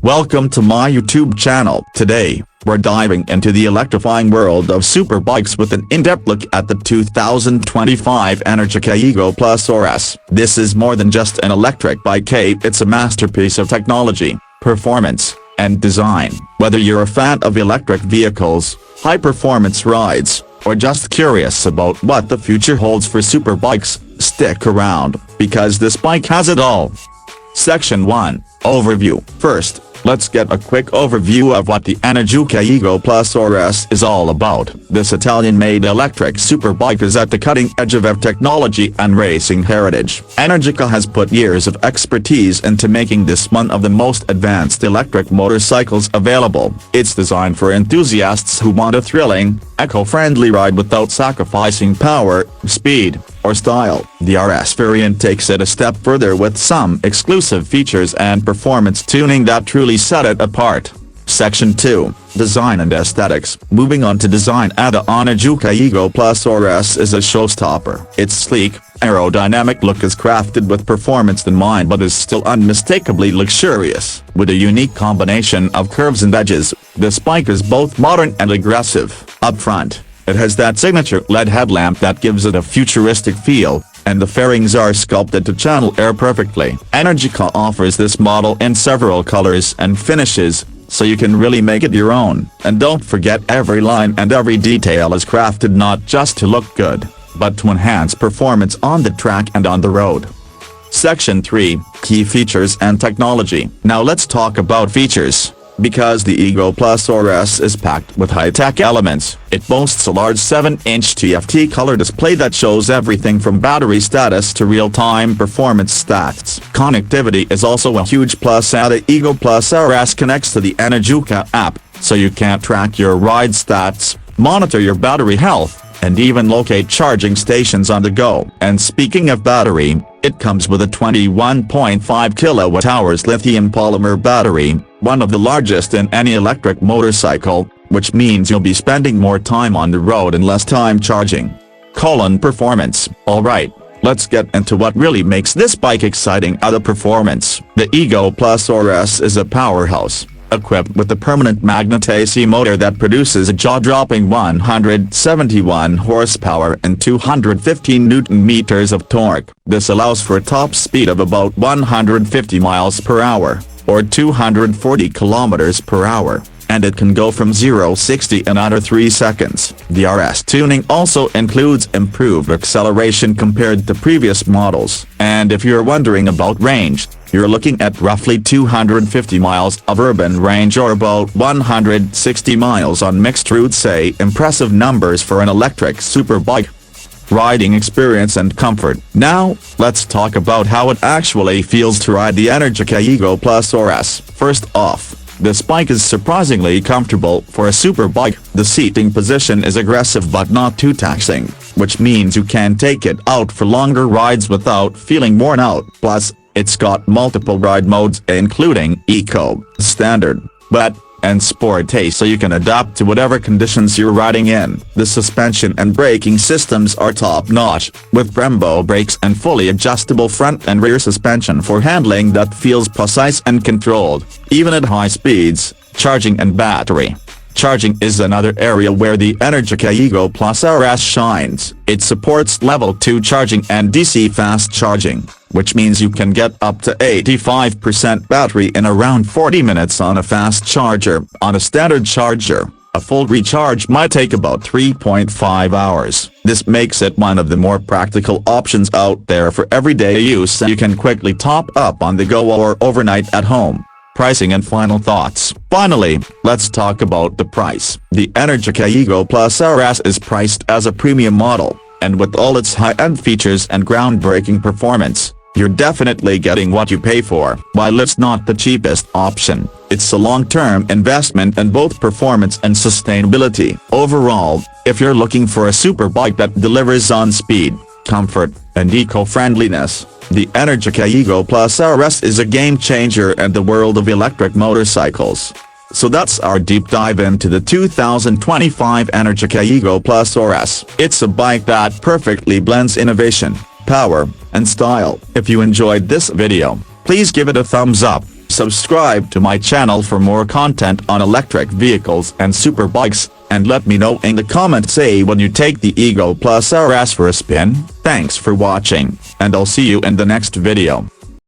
Welcome to my YouTube channel. Today, we're diving into the electrifying world of superbikes with an in-depth look at the 2025 Energica Ego RS. This is more than just an electric bike, it's a masterpiece of technology, performance, and design. Whether you're a fan of electric vehicles, high-performance rides, or just curious about what the future holds for superbikes, stick around, because this bike has it all. Section 1, Overview. First, let's get a quick overview of what the Energica Ego RS is all about. This Italian-made electric superbike is at the cutting edge of technology and racing heritage. Energica has put years of expertise into making this one of the most advanced electric motorcycles available. It's designed for enthusiasts who want a thrilling, eco-friendly ride without sacrificing power, speed, or style. The RS variant takes it a step further with some exclusive features and performance tuning that truly set it apart. Section 2, Design and Aesthetics. Moving on to design, the Energica Ego RS is a showstopper. Its sleek, aerodynamic look is crafted with performance in mind but is still unmistakably luxurious. With a unique combination of curves and edges, this bike is both modern and aggressive. Up front, it has that signature LED headlamp that gives it a futuristic feel, and the fairings are sculpted to channel air perfectly. Energica offers this model in several colors and finishes, so you can really make it your own. And don't forget, every line and every detail is crafted not just to look good, but to enhance performance on the track and on the road. Section 3, Key Features and Technology. Now let's talk about features. Because the Ego RS is packed with high-tech elements, it boasts a large 7-inch TFT color display that shows everything from battery status to real-time performance stats. Connectivity is also a huge plus, and the Ego RS connects to the Energica app, so you can track your ride stats, monitor your battery health, and even locate charging stations on the go. And speaking of battery, it comes with a 21.5 kWh lithium polymer battery, one of the largest in any electric motorcycle, which means you'll be spending more time on the road and less time charging. Performance. Alright, let's get into what really makes this bike exciting. The performance. The Ego RS is a powerhouse, equipped with a permanent magnet AC motor that produces a jaw-dropping 171 horsepower and 215 Nm of torque. This allows for a top speed of about 150 miles per hour, or 240 kilometers per hour, and it can go from 0-60 in under 3 seconds. The RS tuning also includes improved acceleration compared to previous models, and if you're wondering about range, you're looking at roughly 250 miles of urban range or about 160 miles on mixed routes. Impressive numbers for an electric superbike. Riding experience and comfort. Now, let's talk about how it actually feels to ride the Energica Ego RS. First off, this bike is surprisingly comfortable for a superbike. The seating position is aggressive but not too taxing, which means you can take it out for longer rides without feeling worn out. Plus, it's got multiple ride modes including Eco, Standard, Wet, and Sport, so you can adapt to whatever conditions you're riding in. The suspension and braking systems are top-notch, with Brembo brakes and fully adjustable front and rear suspension for handling that feels precise and controlled, even at high speeds. Charging and battery. Charging is another area where the Energica Ego RS shines. It supports level 2 charging and DC fast charging, which means you can get up to 85% battery in around 40 minutes on a fast charger. On a standard charger, a full recharge might take about 3.5 hours. This makes it one of the more practical options out there for everyday use. You can quickly top up on the go or overnight at home. Pricing and final thoughts. Finally, let's talk about the price. The Energica Ego RS is priced as a premium model, and with all its high-end features and groundbreaking performance, you're definitely getting what you pay for. While it's not the cheapest option, it's a long-term investment in both performance and sustainability. Overall, if you're looking for a superbike that delivers on speed, comfort, and eco-friendliness, the Energica Ego RS is a game-changer in the world of electric motorcycles. So that's our deep dive into the 2025 Energica Ego RS. It's a bike that perfectly blends innovation, power, and style. If you enjoyed this video, please give it a thumbs up, Subscribe to my channel for more content on electric vehicles and superbikes, and let me know in the comments say when you take the Ego Plus RS for a spin. Thanks for watching, and I'll see you in the next video.